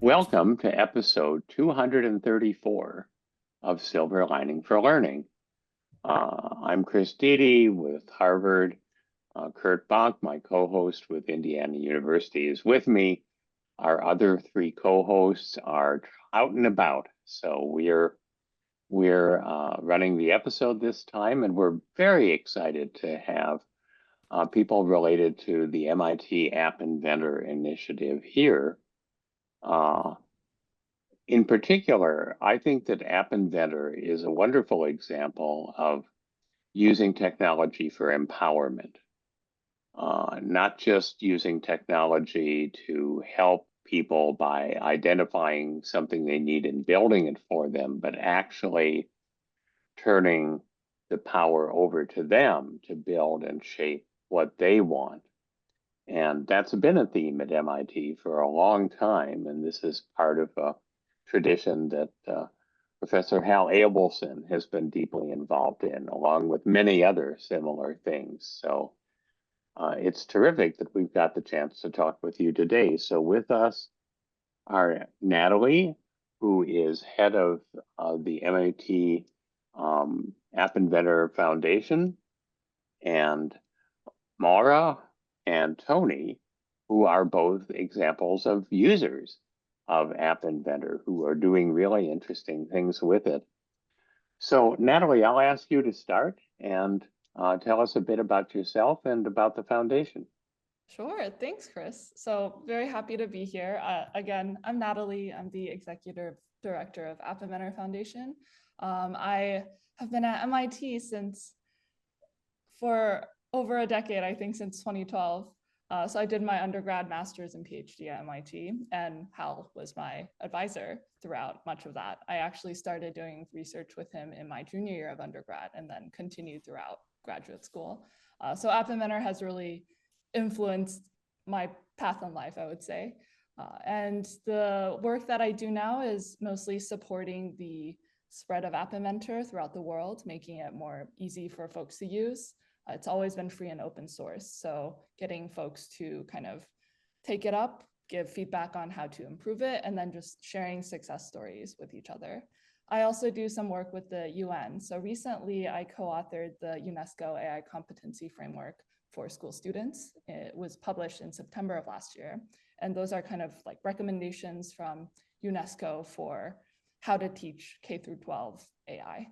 Welcome to episode 234 of Silver Lining for Learning. I'm Chris Dede with Harvard. Kurt Bonk, my co-host with Indiana University, is with me. Our other three co-hosts are out and about, so we're running the episode this time, and we're very excited to have people related to the MIT App Inventor initiative here. In particular, I think that App Inventor is a wonderful example of using technology for empowerment, not just using technology to help people by identifying something they need and building it for them, but actually turning the power over to them to build and shape what they want. And that's been a theme at MIT for a long time, and this is part of a tradition that Professor Hal Abelson has been deeply involved in, along with many other similar things. So it's terrific that we've got the chance to talk with you today. So with us are Natalie, who is head of the MIT App Inventor Foundation, and Maura and Tony, who are both examples of users of App Inventor who are doing really interesting things with it. So Natalie, I'll ask you to start and tell us a bit about yourself and about the foundation. Sure, thanks, Chris. So very happy to be here. Again, I'm Natalie. I'm the executive director of App Inventor Foundation. I have been at MIT for over a decade, I think since 2012. So I did my undergrad, master's, and PhD at MIT, and Hal was my advisor throughout much of that. I actually started doing research with him in my junior year of undergrad and then continued throughout graduate school. So App Inventor has really influenced my path in life, I would say. And the work that I do now is mostly supporting the spread of App Inventor throughout the world, making it more easy for folks to use. It's always been free and open source. So getting folks to kind of take it up, give feedback on how to improve it, and then just sharing success stories with each other. I also do some work with the UN. So recently I co-authored the UNESCO AI Competency Framework for school students. It was published in September of last year. And those are kind of like recommendations from UNESCO for how to teach K through 12 AI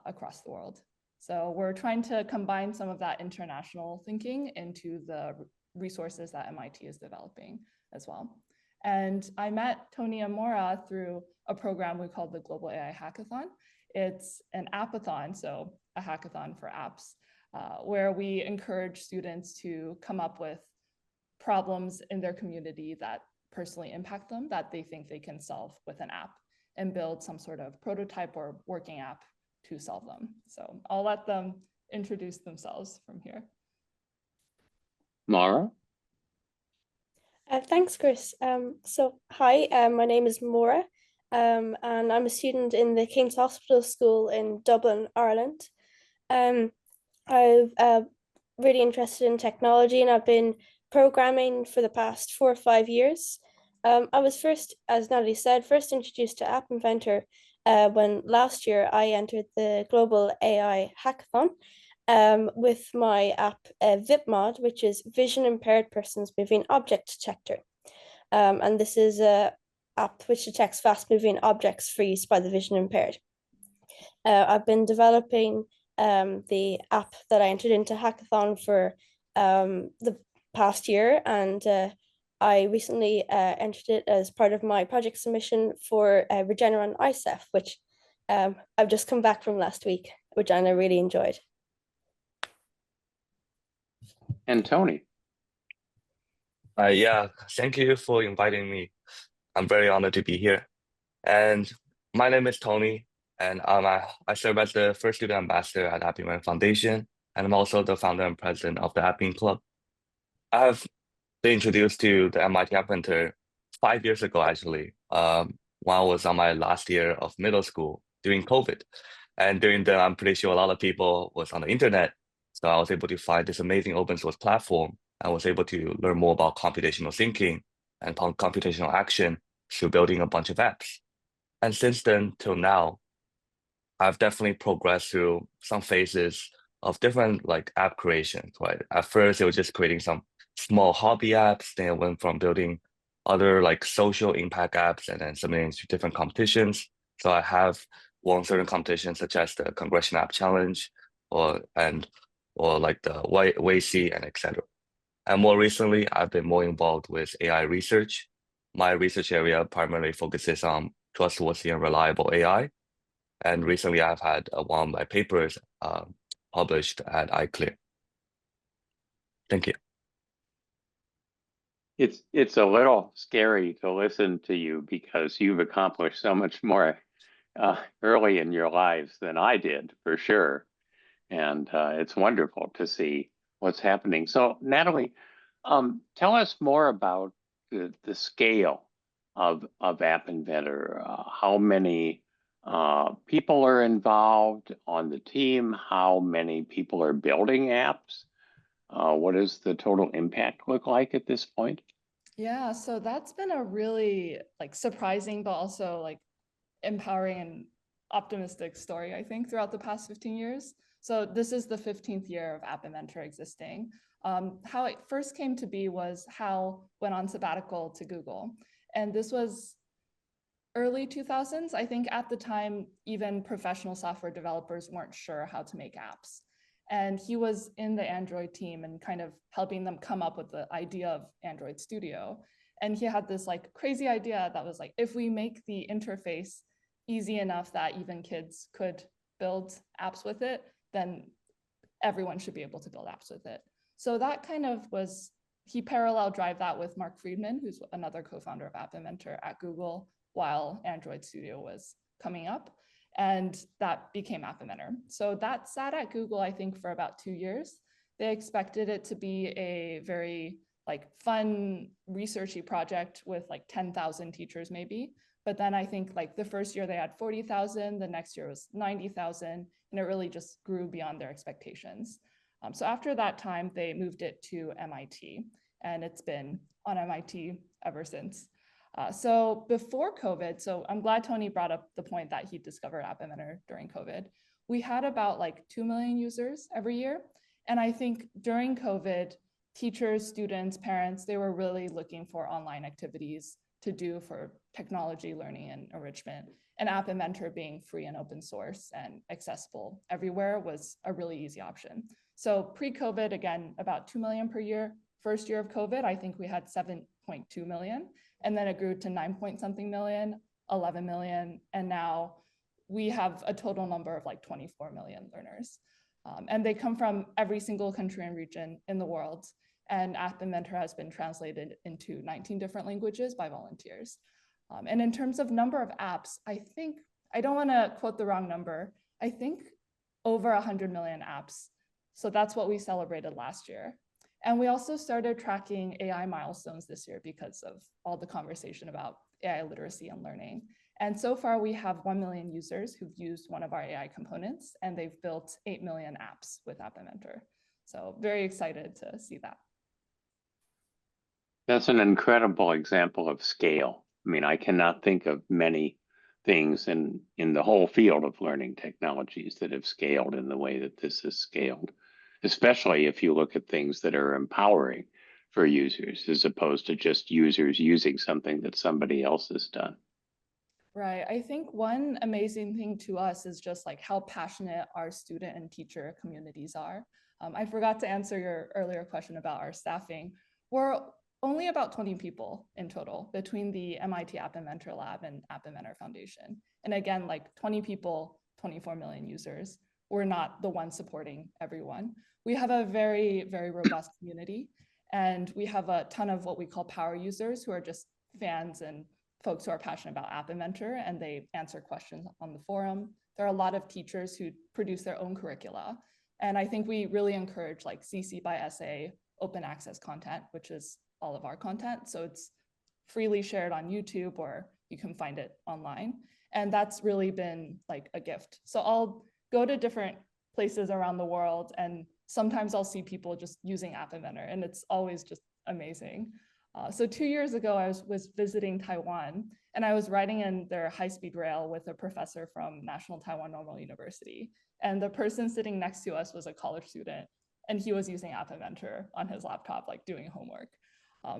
across the world. So we're trying to combine some of that international thinking into the resources that MIT is developing as well. And I met Tony and Maura through a program we call the Global AI Hackathon. It's an appathon, so a hackathon for apps, where we encourage students to come up with problems in their community that personally impact them, that they think they can solve with an app, and build some sort of prototype or working app to solve them. So I'll let them introduce themselves from here. Maura? Thanks, Chris. Hi, my name is Maura, and I'm a student in the King's Hospital School in Dublin, Ireland. I'm really interested in technology, and I've been programming for the past 4 or 5 years. I was first, as Natalie said, introduced to App Inventor when last year I entered the Global AI Hackathon with my app VIPMod, which is Vision Impaired Persons Moving Object Detector. And this is an app which detects fast moving objects for use by the vision impaired. I've been developing the app that I entered into hackathon for the past year, and I recently entered it as part of my project submission for Regeneron ICEF, which I've just come back from last week, which I really enjoyed. And Tony? Yeah, thank you for inviting me. I'm very honored to be here. And my name is Tony, and I serve as the first student ambassador at App Inventor Foundation, and I'm also the founder and president of the App In Club. I have been introduced to the MIT App Inventor 5 years ago, actually, when I was on my last year of middle school during COVID. And during that, I'm pretty sure a lot of people was on the internet. So I was able to find this amazing open source platform. I was able to learn more about computational thinking and computational action to building a bunch of apps. And since then till now, I've definitely progressed through some phases of different like app creation, right? At first, it was just creating some small hobby apps. Then I went from building other like social impact apps and then submitting to different competitions. So I have won certain competitions such as the Congressional App Challenge or like the WAC and etc. And more recently, I've been more involved with AI research. My research area primarily focuses on trustworthy and reliable AI. And recently, I've had one of my papers published at iClear. Thank you. It's a little scary to listen to you because you've accomplished so much more early in your lives than I did, for sure. And it's wonderful to see what's happening. So, Natalie, tell us more about the scale of App Inventor. How many people are involved on the team? How many people are building apps? What does the total impact look like at this point? Yeah, so that's been a really like surprising, but also like empowering and optimistic story, I think, throughout the past 15 years. So this is the 15th year of App Inventor existing. How it first came to be was Hal went on sabbatical to Google. And this was early 2000s. I think at the time, even professional software developers weren't sure how to make apps. And he was in the Android team and kind of helping them come up with the idea of Android Studio. And he had this like crazy idea that was like, if we make the interface easy enough that even kids could build apps with it, then everyone should be able to build apps with it. So that kind of was, he parallel drive that with Mark Friedman, who's another co-founder of App Inventor at Google while Android Studio was coming up. And that became App Inventor. So that sat at Google, I think, for about 2 years. They expected it to be a very like fun, researchy project with like 10,000 teachers maybe. But then I think like the first year they had 40,000, the next year was 90,000, and it really just grew beyond their expectations. So after that time, they moved it to MIT, and it's been on MIT ever since. So before COVID, so I'm glad Tony brought up the point that he discovered App Inventor during COVID. We had about like 2 million users every year. And I think during COVID, teachers, students, parents, they were really looking for online activities to do for technology learning and enrichment. And App Inventor being free and open source and accessible everywhere was a really easy option. So pre-COVID, again, about 2 million per year. First year of COVID, I think we had 7.2 million. And then it grew to 9 point something million, 11 million. And now we have a total number of like 24 million learners. And they come from every single country and region in the world. And App Inventor has been translated into 19 different languages by volunteers. And in terms of number of apps, I think, I don't want to quote the wrong number, I think over 100 million apps. So that's what we celebrated last year. And we also started tracking AI milestones this year because of all the conversation about AI literacy and learning. And so far we have 1 million users who've used one of our AI components, and they've built 8 million apps with App Inventor. So very excited to see that. That's an incredible example of scale. I mean, I cannot think of many things in the whole field of learning technologies that have scaled in the way that this has scaled, especially if you look at things that are empowering for users as opposed to just users using something that somebody else has done. Right. I think one amazing thing to us is just like how passionate our student and teacher communities are. I forgot to answer your earlier question about our staffing. We're only about 20 people in total between the MIT App Inventor Lab and App Inventor Foundation. And again, like 20 people, 24 million users. We're not the ones supporting everyone. We have a very, very robust community. And we have a ton of what we call power users who are just fans and folks who are passionate about App Inventor, and they answer questions on the forum. There are a lot of teachers who produce their own curricula. And I think we really encourage like CC by SA open access content, which is all of our content. So it's freely shared on YouTube, or you can find it online. And that's really been like a gift. So I'll go to different places around the world, and sometimes I'll see people just using App Inventor, and it's always just amazing. So 2 years ago, I was visiting Taiwan, and I was riding in their high-speed rail with a professor from National Taiwan Normal University. And the person sitting next to us was a college student, and he was using App Inventor on his laptop, like doing homework.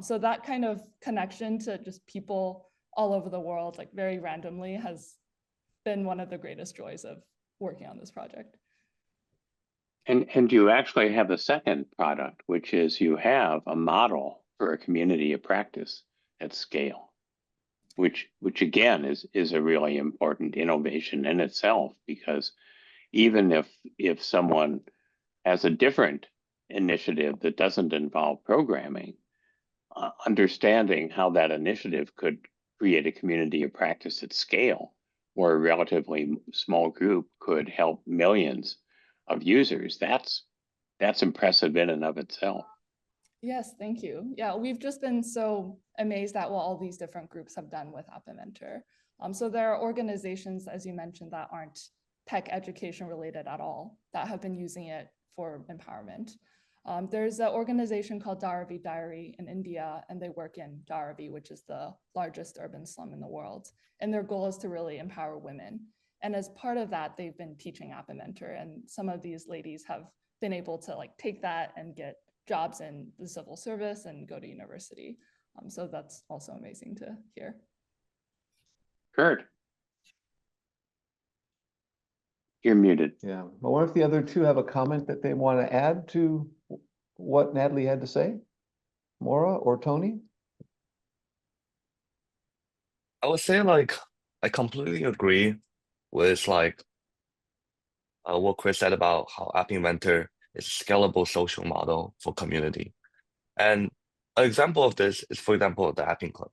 So that kind of connection to just people all over the world, like very randomly, has been one of the greatest joys of working on this project. And you actually have a second product, which is you have a model for a community of practice at scale, which again is a really important innovation in itself, because even if someone has a different initiative that doesn't involve programming, understanding how that initiative could create a community of practice at scale, where a relatively small group could help millions of users, that's impressive in and of itself. Yes, thank you. Yeah, we've just been so amazed at what all these different groups have done with App Inventor. So there are organizations, as you mentioned, that aren't tech education related at all, that have been using it for empowerment. There's an organization called Dharavi Diary in India, and they work in Dharavi, which is the largest urban slum in the world. And their goal is to really empower women. And as part of that, they've been teaching App Inventor, and some of these ladies have been able to like take that and get jobs in the civil service and go to university. So that's also amazing to hear. Kurt, you're muted. Yeah, I wonder if the other two have a comment that they want to add to what Natalie had to say, Maura or Tony? I would say like I completely agree with like what Chris said about how App Inventor is a scalable social model for community. And an example of this is, for example, the Apping Club,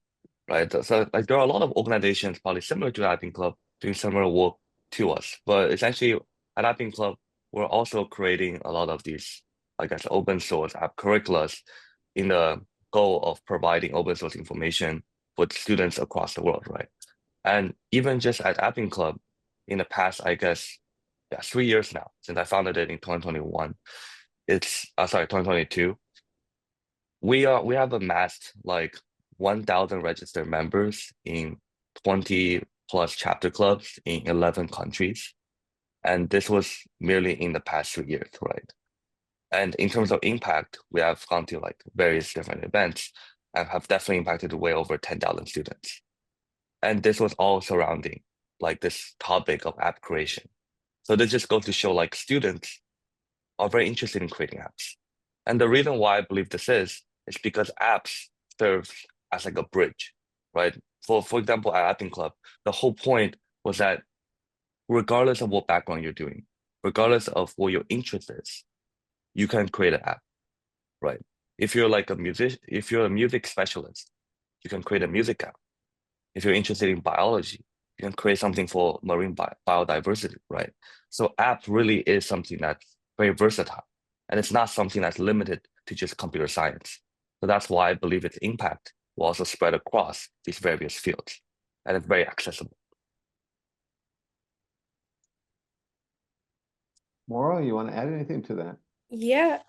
right? So like there are a lot of organizations probably similar to the Apping Club doing similar work to us, but essentially at Apping Club, we're also creating a lot of these, I guess, open source app curriculums in the goal of providing open source information for students across the world, right? And even just at Apping Club, in the past, I guess, yeah, 3 years now, since I founded it in 2021, it's, sorry, 2022, we have amassed like 1,000 registered members in 20 plus chapter clubs in 11 countries. And this was merely in the past 3 years, right? And in terms of impact, we have gone to like various different events and have definitely impacted way over 10,000 students. And this was all surrounding like this topic of app creation. So this just goes to show like students are very interested in creating apps. And the reason why I believe this is because apps serve as like a bridge, right? For example, at Apping Club, the whole point was that regardless of what background you're doing, regardless of what your interest is, you can create an app, right? If you're like a music specialist, you can create a music app. If you're interested in biology, you can create something for marine biodiversity, right? So app really is something that's very versatile, and it's not something that's limited to just computer science. So that's why I believe its impact will also spread across these various fields, and it's very accessible. Maura, you want to add anything to that? Yeah,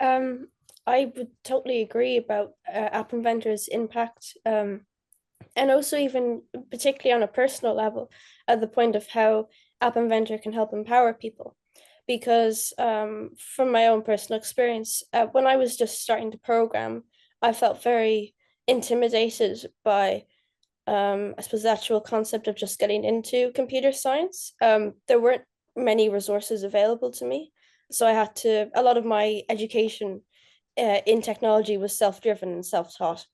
I would totally agree about App Inventor's impact, and also even particularly on a personal level, at the point of how App Inventor can help empower people. Because from my own personal experience, when I was just starting to program, I felt very intimidated by, I suppose, the actual concept of just getting into computer science. There weren't many resources available to me. So I had to, a lot of my education in technology was self-driven and self-taught.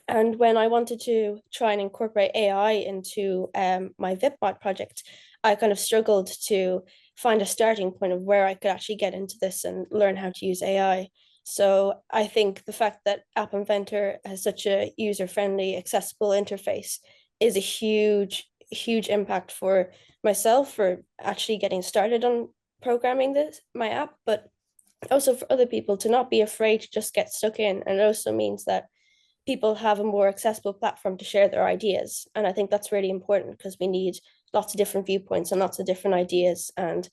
And when I wanted to try and incorporate AI into my VipMod project, I kind of struggled to find a starting point of where I could actually get into this and learn how to use AI. So I think the fact that App Inventor has such a user-friendly, accessible interface is a huge, huge impact for myself for actually getting started on programming my app, but also for other people to not be afraid to just get stuck in. And it also means that people have a more accessible platform to share their ideas. And I think that's really important because we need lots of different viewpoints and lots of different ideas, and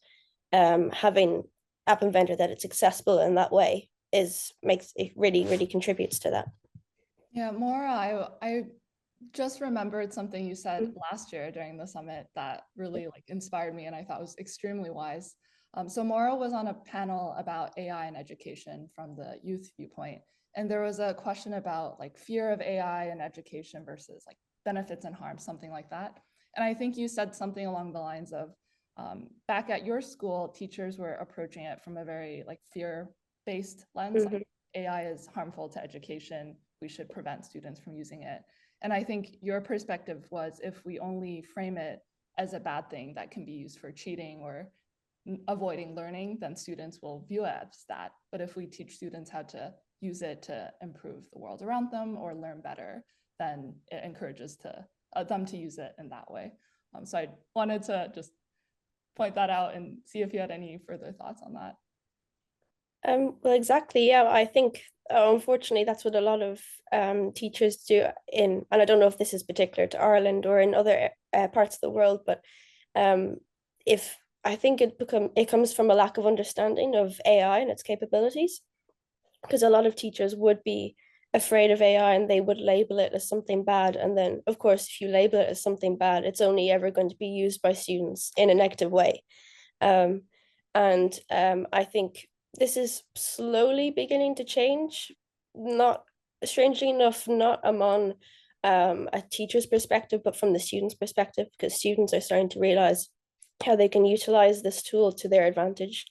having App Inventor that it's accessible in that way makes it really contributes to that. Yeah, Maura, I just remembered something you said last year during the summit that really like inspired me and I thought was extremely wise. So Maura was on a panel about AI and education from the youth viewpoint. And there was a question about like fear of AI and education versus like benefits and harms, something like that. And I think you said something along the lines of back at your school, teachers were approaching it from a very like fear-based lens. Like, AI is harmful to education. We should prevent students from using it. And I think your perspective was if we only frame it as a bad thing that can be used for cheating or avoiding learning, then students will view it as that. But if we teach students how to use it to improve the world around them or learn better, then it encourages them to use it in that way. So I wanted to just point that out and see if you had any further thoughts on that. Well, exactly. Yeah, I think unfortunately that's what a lot of teachers do and I don't know if this is particular to Ireland or in other parts of the world, but if I think it comes from a lack of understanding of AI and its capabilities, because a lot of teachers would be afraid of AI and they would label it as something bad. And then, of course, if you label it as something bad, it's only ever going to be used by students in a negative way. I think this is slowly beginning to change, not strangely enough, not among a teacher's perspective, but from the student's perspective, because students are starting to realize how they can utilize this tool to their advantage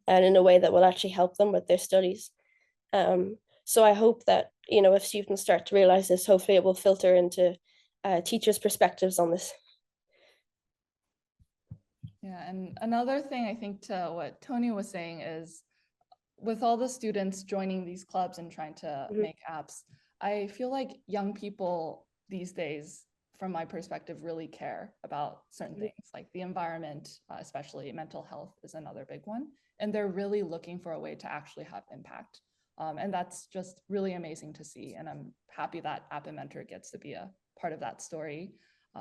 and in a way that will actually help them with their studies. So I hope that, if students start to realize this, hopefully it will filter into teachers' perspectives on this. Yeah, and another thing I think to what Tony was saying is with all the students joining these clubs and trying to make apps, I feel like young people these days, from my perspective, really care about certain things like the environment, especially mental health is another big one. And they're really looking for a way to actually have impact. And that's just really amazing to see. And I'm happy that App Inventor gets to be a part of that story.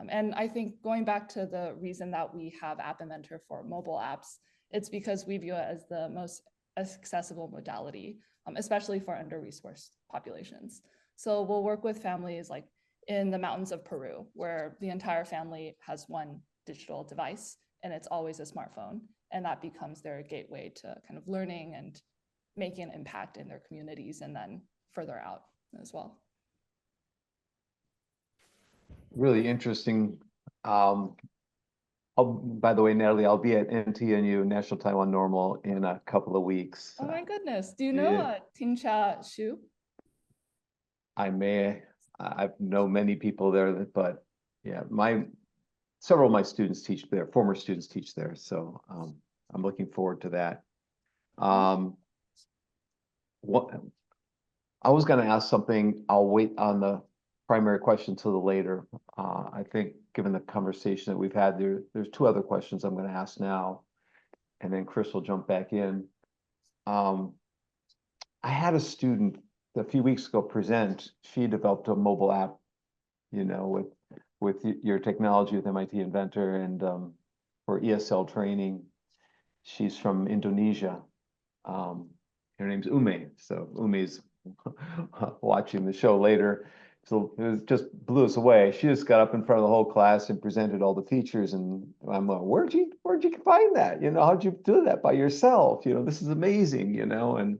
And I think going back to the reason that we have App Inventor for mobile apps, it's because we view it as the most accessible modality, especially for under-resourced populations. So we'll work with families like in the mountains of Peru, where the entire family has one digital device and it's always a smartphone. And that becomes their gateway to kind of learning and making an impact in their communities and then further out as well. Really interesting. By the way, Natalie, I'll be at NTNU, National Taiwan Normal, in a couple of weeks. Oh my goodness. Do you know Tingcha Xu? I know many people there, but yeah, several of my students teach there, former students teach there. So I'm looking forward to that. What I was going to ask something, I'll wait on the primary question till the later. I think given the conversation that we've had, there's two other questions I'm going to ask now, and then Chris will jump back in. I had a student a few weeks ago present. She developed a mobile app, with your technology with MIT Inventor and for ESL training. She's from Indonesia. Her name's Ume. So Ume's watching the show later. So it just blew us away. She just got up in front of the whole class and presented all the features. And I'm like, where'd you find that? How'd you do that by yourself? This is amazing, And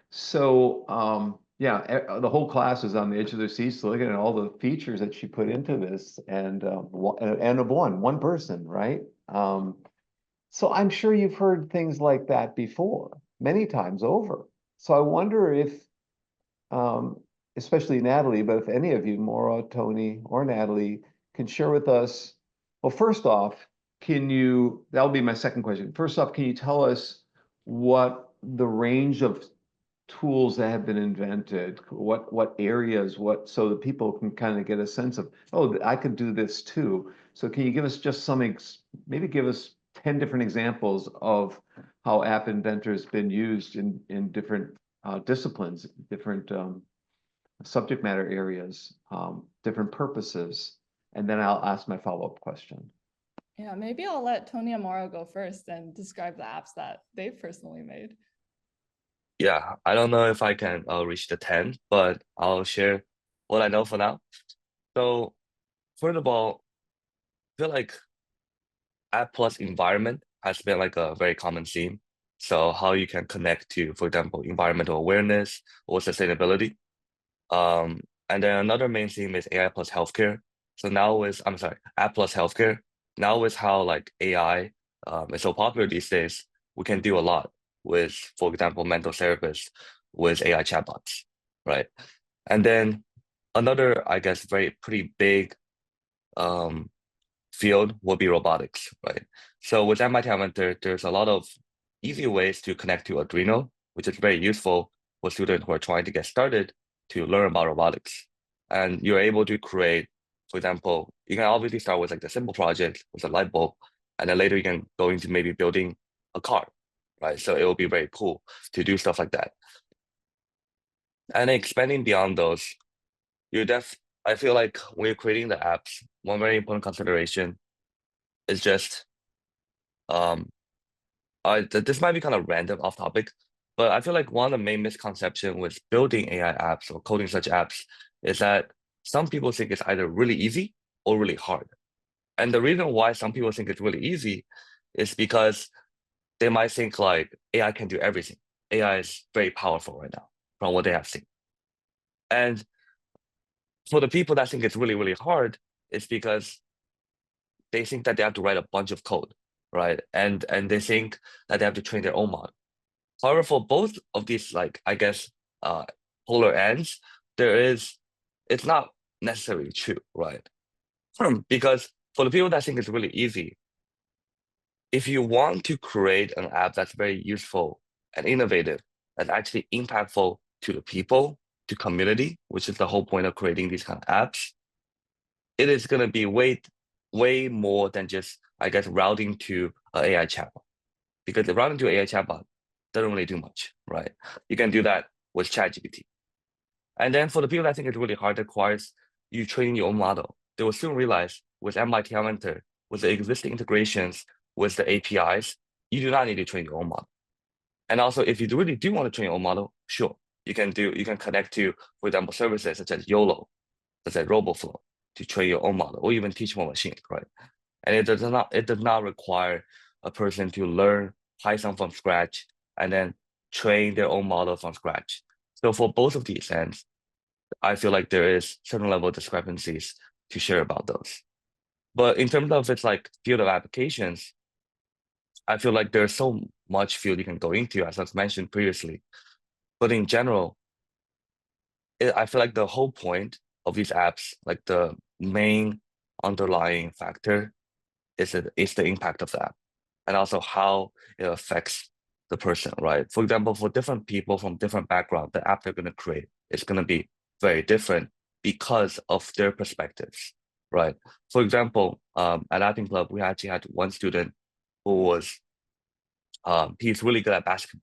so, yeah, the whole class is on the edge of their seats looking at all the features that she put into this, and of one person, right? So I'm sure you've heard things like that before, many times over. So I wonder if, especially Natalie, but if any of you, Maura, Tony, or Natalie, can share with us, well, first off, that'll be my second question. First off, can you tell us what the range of tools that have been invented, what areas, so that people can kind of get a sense of, oh, I could do this too. So can you give us just maybe give us 10 different examples of how App Inventor has been used in different disciplines, different subject matter areas, different purposes, and then I'll ask my follow-up question. Yeah, maybe I'll let Tony and Maura go first and describe the apps that they've personally made. Yeah, I don't know if I can reach the 10, but I'll share what I know for now. So first of all, I feel like app plus environment has been like a very common theme. So how you can connect to, for example, environmental awareness or sustainability. And then another main theme is AI plus healthcare. So now is, I'm sorry, app plus healthcare. Now is how like AI is so popular these days. We can do a lot with, for example, mental therapists with AI chatbots, right? And then another, I guess, pretty big um, field will be robotics, right? So with MIT Inventor, there's a lot of easy ways to connect to Arduino, which is very useful for students who are trying to get started to learn about robotics. And you're able to create, for example, you can obviously start with like the simple project with a light bulb, and then later you can go into maybe building a car, right? So it will be very cool to do stuff like that. And expanding beyond those, I feel like when you're creating the apps, one very important consideration is just this might be kind of random off topic, but I feel like one of the main misconceptions with building AI apps or coding such apps is that some people think it's either really easy or really hard. And the reason why some people think it's really easy is because they might think like AI can do everything. AI is very powerful right now from what they have seen. And for the people that think it's really, really hard, it's because they think that they have to write a bunch of code, right? And they think that they have to train their own model. However, for both of these, like, I guess, polar ends, it's not necessarily true, right? Because for the people that think it's really easy, if you want to create an app that's very useful and innovative, that's actually impactful to the people, to community, which is the whole point of creating these kind of apps, it is going to be way more than just, I guess, routing to an AI chatbot. Because the routing to AI chatbot doesn't really do much, right? You can do that with ChatGPT. And then for the people that think it's really hard, it requires you training your own model. They will soon realize with MIT Inventor, with the existing integrations, with the APIs, you do not need to train your own model. And also, if you really do want to train your own model, sure, you can connect to, for example, services such as YOLO, such as RoboFlow, to train your own model, or even teach more machines, right? And it does not require a person to learn Python from scratch and then train their own model from scratch. So for both of these ends, I feel like there is certain level of discrepancies to share about those. But in terms of its like field of applications, I feel like there's so much field you can go into, as I've mentioned previously. But in general, I feel like the whole point of these apps, like the main underlying factor is the impact of the app, and also how it affects the person, right? For example, for different people from different backgrounds, the app they're going to create is going to be very different because of their perspectives, right? For example, at Acting Club, we actually had one student who was, he's really good at basketball.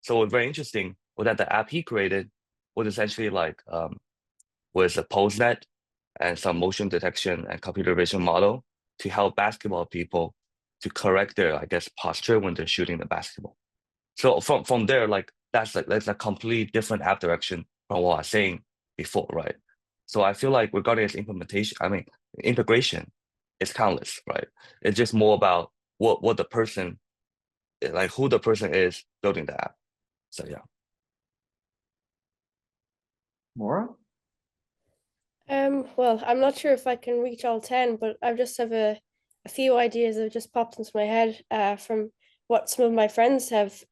So what's very interesting was that the app he created was essentially like, was a pose net and some motion detection and computer vision model to help basketball people to correct their, I guess, posture when they're shooting the basketball. So from there, like that's a completely different app direction from what I was saying before, right? So I feel like regarding its integration is countless, right? It's just more about what the person, like who the person is building the app. So yeah. Maura? Well, I'm not sure if I can reach all 10, but I just have a few ideas that have just popped into my head from what some of my friends have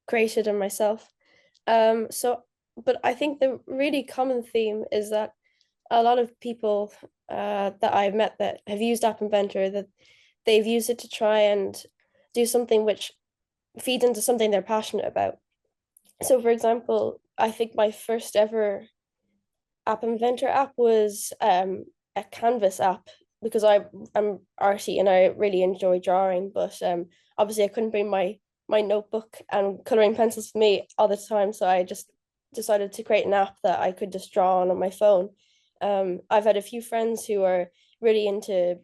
created and myself. But I think the really common theme is that a lot of people that I've met that have used App Inventor, that they've used it to try and do something which feeds into something they're passionate about. So, for example, I think my first ever App Inventor app was a Canvas app because I'm arty and I really enjoy drawing, but obviously I couldn't bring my notebook and coloring pencils with me all the time, so I just decided to create an app that I could just draw on my phone. I've had a few friends who are really into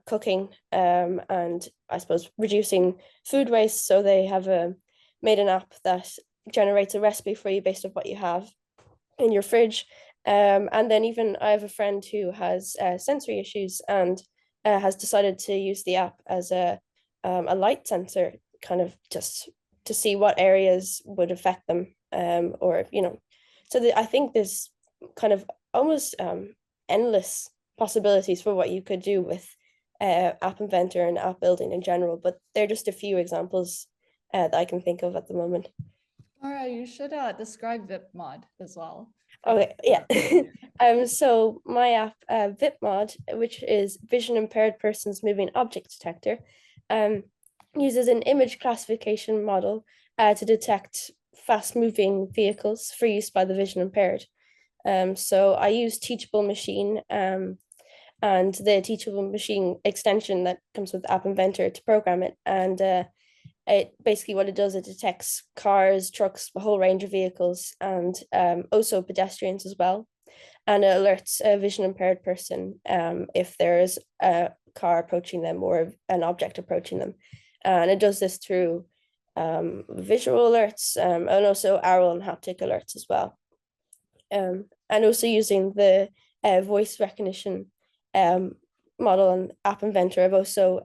cooking and I suppose reducing food waste, so they have made an app that generates a recipe for you based on what you have in your fridge. And then even I have a friend who has sensory issues and has decided to use the app as a light sensor, kind of just to see what areas would affect them, or so I think there's kind of almost endless possibilities for what you could do with App Inventor and app building in general, but they're just a few examples that I can think of at the moment. Maura, you should describe VipMod as well. Okay, yeah. So my app, VipMod, which is Vision Impaired Persons Moving Object Detector, uses an image classification model to detect fast-moving vehicles for use by the vision impaired. So I use Teachable Machine and the Teachable Machine extension that comes with App Inventor to program it. And it basically what it does, it detects cars, trucks, a whole range of vehicles, and also pedestrians as well. And it alerts a vision impaired person if there is a car approaching them or an object approaching them. And it does this through visual alerts and also aural and haptic alerts as well. And also using the voice recognition model and App Inventor, I've also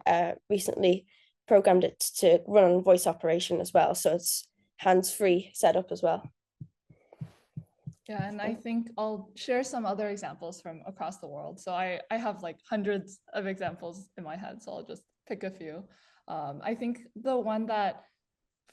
recently programmed it to run on voice operation as well. So it's hands-free setup as well. Yeah, and I think I'll share some other examples from across the world. So I have like hundreds of examples in my head, so I'll just pick a few. I think the one that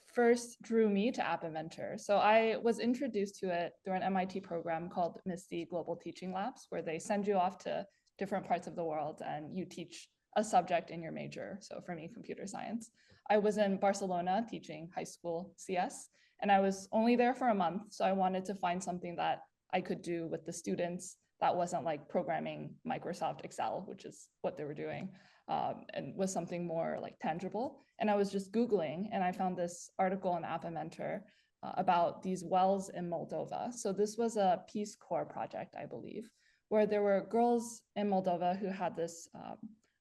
first drew me to App Inventor. So I was introduced to it through an MIT program called MISTI Global Teaching Labs, where they send you off to different parts of the world and you teach a subject in your major. So for me, computer science. I was in Barcelona teaching high school CS, and I was only there for a month. So I wanted to find something that I could do with the students that wasn't like programming Microsoft Excel, which is what they were doing, and was something more like tangible. And I was just Googling and I found this article in App Inventor about these wells in Moldova. So this was a Peace Corps project, I believe, where there were girls in Moldova who had this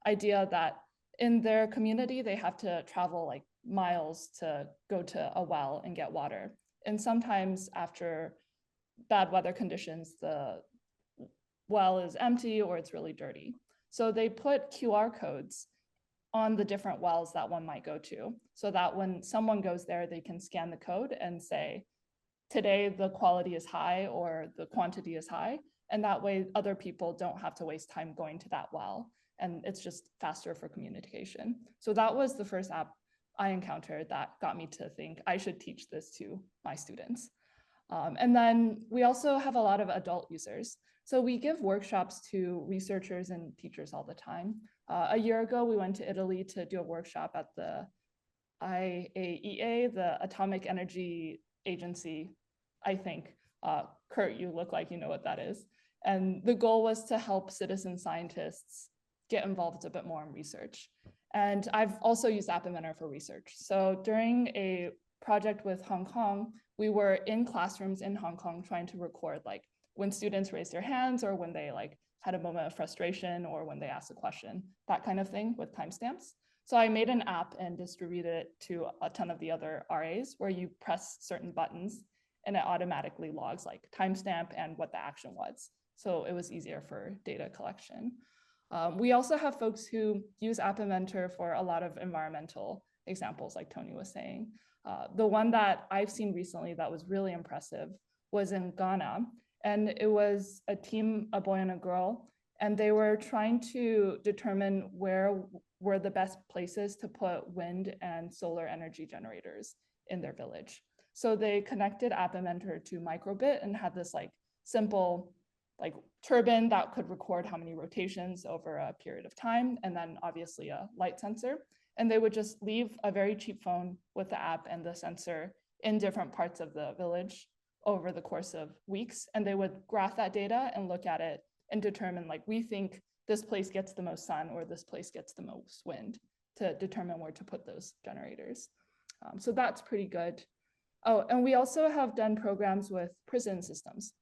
idea that in their community, they have to travel like miles to go to a well and get water. And sometimes after bad weather conditions, the well is empty or it's really dirty. So they put QR codes on the different wells that one might go to, so that when someone goes there, they can scan the code and say, today the quality is high or the quantity is high. And that way other people don't have to waste time going to that well. And it's just faster for communication. So that was the first app I encountered that got me to think I should teach this to my students. And then we also have a lot of adult users. So we give workshops to researchers and teachers all the time. A year ago, we went to Italy to do a workshop at the IAEA, the Atomic Energy Agency, I think. Kurt, you look like you know what that is. And the goal was to help citizen scientists get involved a bit more in research. And I've also used App Inventor for research. So during a project with Hong Kong, we were in classrooms in Hong Kong trying to record like when students raised their hands or when they like had a moment of frustration or when they asked a question, that kind of thing with timestamps. So I made an app and distributed it to a ton of the other RAs where you press certain buttons and it automatically logs like timestamp and what the action was. So it was easier for data collection. We also have folks who use App Inventor for a lot of environmental examples, like Tony was saying. The one that I've seen recently that was really impressive was in Ghana. And it was a team, a boy and a girl, and they were trying to determine where were the best places to put wind and solar energy generators in their village. So they connected App Inventor to microbit and had this like simple like turbine that could record how many rotations over a period of time, and then obviously a light sensor. And they would just leave a very cheap phone with the app and the sensor in different parts of the village over the course of weeks. And they would graph that data and look at it and determine like, we think this place gets the most sun or this place gets the most wind to determine where to put those generators. So that's pretty good. Oh, and we also have done programs with prison systems.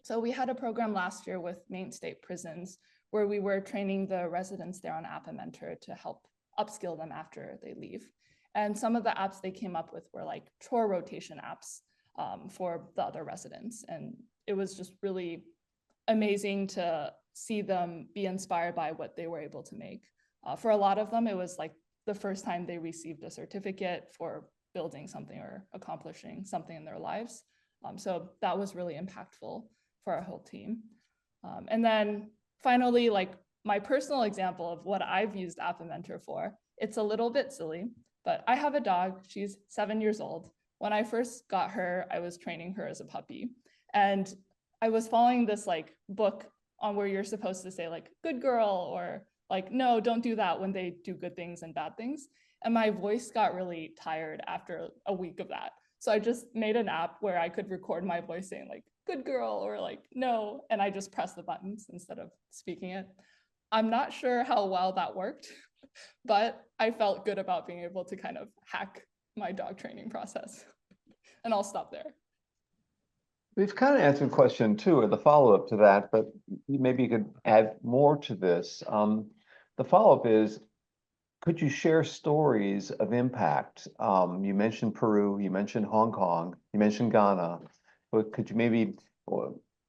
So we had a program last year with Maine State Prisons where we were training the residents there on App Inventor to help upskill them after they leave. And some of the apps they came up with were like chore rotation apps for the other residents. And it was just really amazing to see them be inspired by what they were able to make. For a lot of them, it was like the first time they received a certificate for building something or accomplishing something in their lives. So that was really impactful for our whole team. And then finally, like my personal example of what I've used App Inventor for, it's a little bit silly, but I have a dog, she's 7 years old. When I first got her, I was training her as a puppy. And I was following this like book on where you're supposed to say like, good girl, or like, no, don't do that when they do good things and bad things. And my voice got really tired after a week of that. So I just made an app where I could record my voice saying like, good girl, or like, no, and I just press the buttons instead of speaking it. I'm not sure how well that worked, but I felt good about being able to kind of hack my dog training process. And I'll stop there. We've kind of answered question 2 or the follow-up to that, but maybe you could add more to this. The follow-up is, could you share stories of impact? You mentioned Peru, you mentioned Hong Kong, you mentioned Ghana, but could you maybe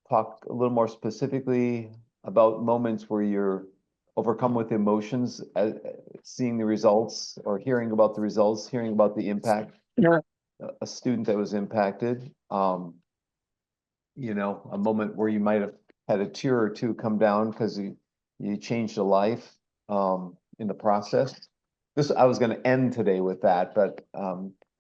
talk a little more specifically about moments where you're overcome with emotions, seeing the results or hearing about the results, hearing about the impact? Yeah. A student that was impacted, you know, a moment where you might have had a tear or two come down because you changed a life in the process. I was going to end today with that, but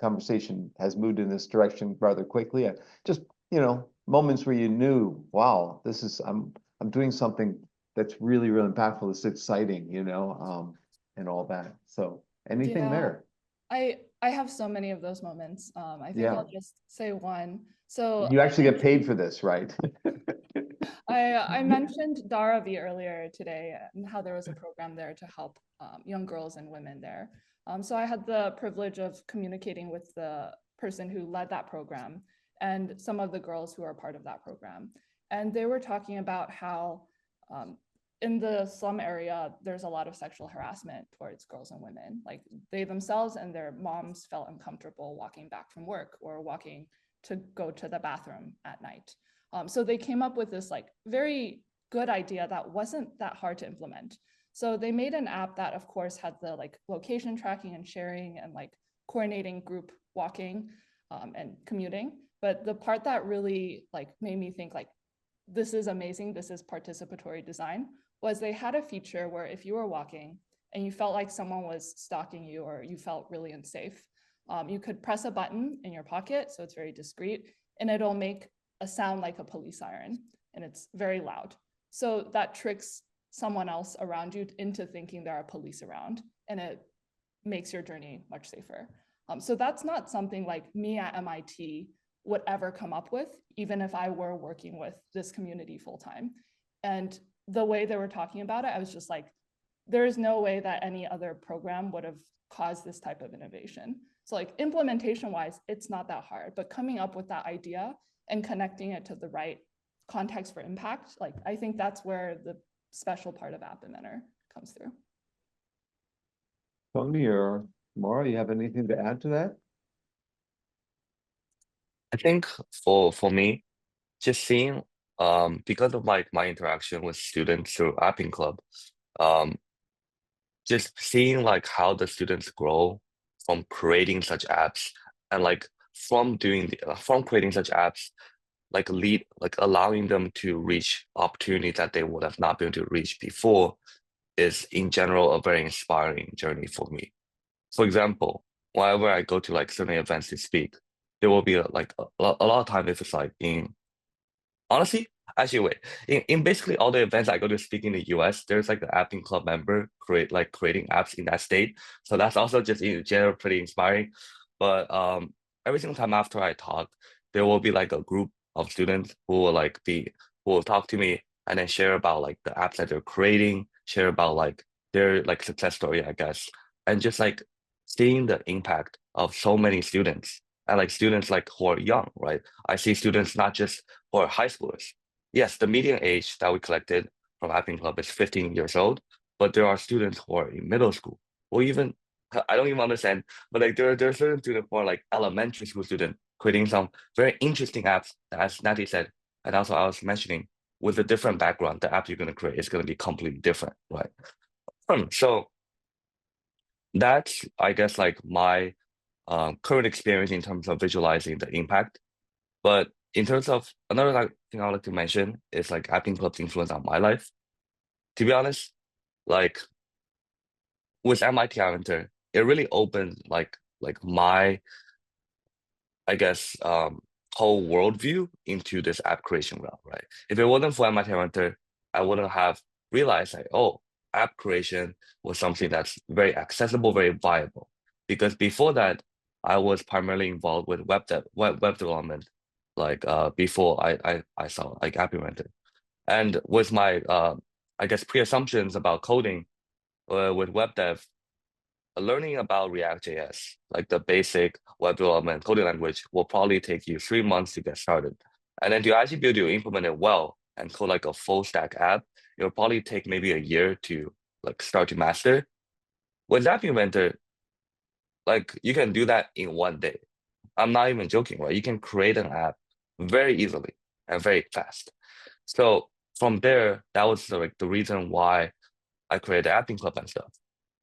conversation has moved in this direction rather quickly. Just, you know, moments where you knew, wow, this is I'm doing something that's really, really impactful. It's exciting, you know, and all that. So anything there? I have so many of those moments. I think I'll just say one. So You actually get paid for this, right? I mentioned Dharavi earlier today and how there was a program there to help young girls and women there. So I had the privilege of communicating with the person who led that program and some of the girls who are part of that program. And they were talking about how in the slum area, there's a lot of sexual harassment towards girls and women. Like they themselves and their moms felt uncomfortable walking back from work or walking to go to the bathroom at night. So they came up with this like very good idea that wasn't that hard to implement. So they made an app that of course had the like location tracking and sharing and like coordinating group walking and commuting. But the part that really like made me think like, this is amazing, this is participatory design, was they had a feature where if you were walking and you felt like someone was stalking you or you felt really unsafe, you could press a button in your pocket, so it's very discreet, and it'll make a sound like a police siren, and it's very loud. So that tricks someone else around you into thinking there are police around, and it makes your journey much safer. So that's not something like me at MIT would ever come up with, even if I were working with this community full-time. And the way they were talking about it, I was just like, there is no way that any other program would have caused this type of innovation. So like implementation-wise, it's not that hard, but coming up with that idea and connecting it to the right context for impact, like I think that's where the special part of App Inventor comes through. Tony or Maura, you have anything to add to that? I think for me, just seeing because of like my interaction with students through Apping Club, just seeing like how the students grow from creating such apps and like from creating such apps, like allowing them to reach opportunities that they would have not been able to reach before is in general a very inspiring journey for me. For example, whenever I go to like certain events to speak, there will be like a lot of time if it's like honestly, actually wait, in basically all the events I go to speak in the US, there's like the Apping Club member creating apps in that state. So that's also just in general pretty inspiring. But every single time after I talk, there will be like a group of students who will talk to me and then share about like the apps that they're creating, share about like their like success story, I guess. And just like seeing the impact of so many students and like students like who are young, right? I see students not just who are high schoolers. Yes, the median age that we collected from Apping Club is 15 years old, but there are students who are in middle school or even, I don't even understand, but like there are certain students who are like elementary school students creating some very interesting apps, as Natalie said, and also I was mentioning, with a different background, the app you're going to create is going to be completely different, right? So that's, I guess, like my current experience in terms of visualizing the impact. But in terms of another thing I like to mention is like Apping Club's influence on my life. To be honest, like with MIT Inventor, it really opened like my, I guess, whole worldview into this app creation realm, right? If it wasn't for MIT Inventor, I wouldn't have realized like, oh, app creation was something that's very accessible, very viable. Because before that, I was primarily involved with web development, like before I saw like App Inventor. And with my I guess pre-assumptions about coding with web dev, learning about React.js, like the basic web development coding language, will probably take you 3 months to get started. And then to actually be able to implement it well and code like a full stack app, it'll probably take maybe a year to like start to master. With App Inventor, like you can do that in 1 day. I'm not even joking, right? You can create an app very easily and very fast. So from there, that was like the reason why I created Apping Club and stuff.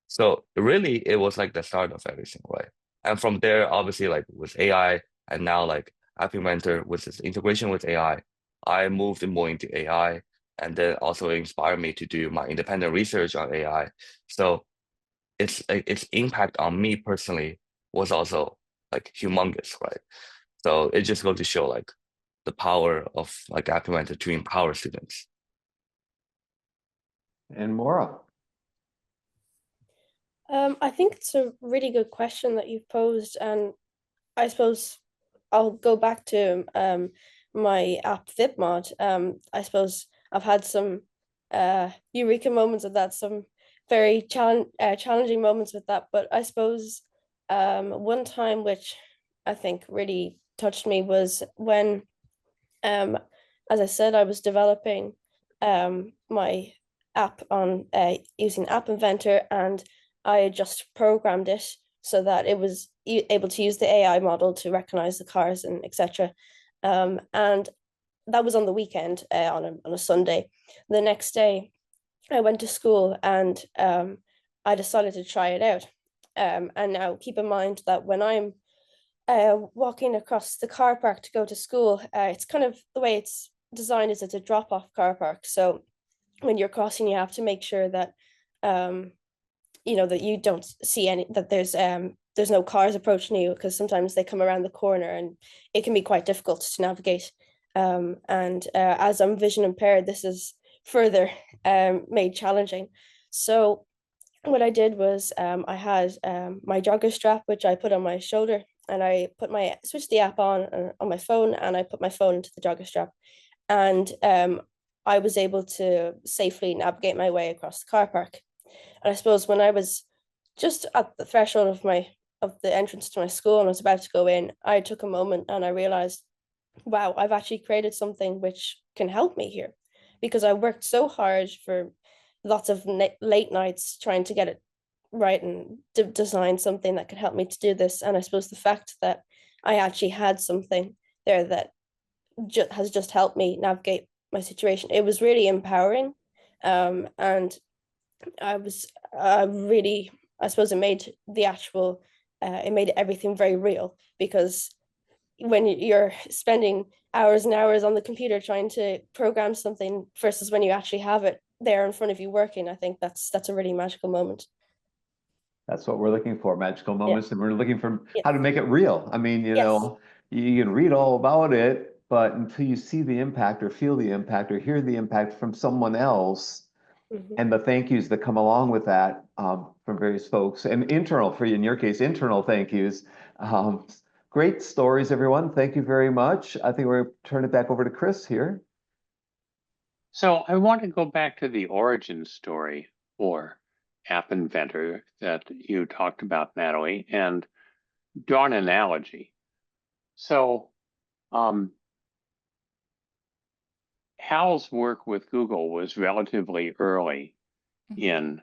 So really, it was like the start of everything, right? And from there, obviously, like with AI, and now like App Inventor with its integration with AI, I moved more into AI, and then also inspired me to do my independent research on AI. So its impact on me personally was also like humongous, right? So it just goes to show like the power of like App Inventor to empower students. And Maura. I think it's a really good question that you've posed, and I suppose I'll go back to my app VipMod. I suppose I've had some eureka moments of that, some very challenging moments with that. But I suppose one time which I think really touched me was when, as I said, I was developing my app on using App Inventor, and I had just programmed it so that it was able to use the AI model to recognize the cars and etc. And that was on the weekend, on a Sunday. The next day, I went to school and I decided to try it out. And now keep in mind that when I'm walking across the car park to go to school, it's kind of the way it's designed is it's a drop-off car park. So when you're crossing, you have to make sure that that you don't see that there's no cars approaching you, because sometimes they come around the corner and it can be quite difficult to navigate. And as I'm vision impaired, this is further made challenging. So what I did was I had my jogger strap, which I put on my shoulder, and I switched the app on my phone, and I put my phone into the jogger strap, and I was able to safely navigate my way across the car park. And I suppose when I was just at the threshold of the entrance to my school and I was about to go in, I took a moment and I realized, wow, I've actually created something which can help me here, because I worked so hard for lots of late nights trying to get it right and design something that could help me to do this. And I suppose the fact that I actually had something there that has just helped me navigate my situation, it was really empowering. And I was really, I suppose it made it made everything very real, because when you're spending hours and hours on the computer trying to program something versus when you actually have it there in front of you working, I think that's a really magical moment. That's what we're looking for, magical moments, and we're looking for Yeah. how to make it real. I mean, you know, you can read all about it, but until you see the impact or feel the impact or hear the impact from someone else, and the thank yous that come along with that from various folks, and internal, for you in your case, internal thank yous. Great stories, everyone. Thank you very much. I think we're going to turn it back over to Chris here. So I want to go back to the origin story for App Inventor that you talked about, Natalie, and draw an analogy. So Hal's work with Google was relatively early in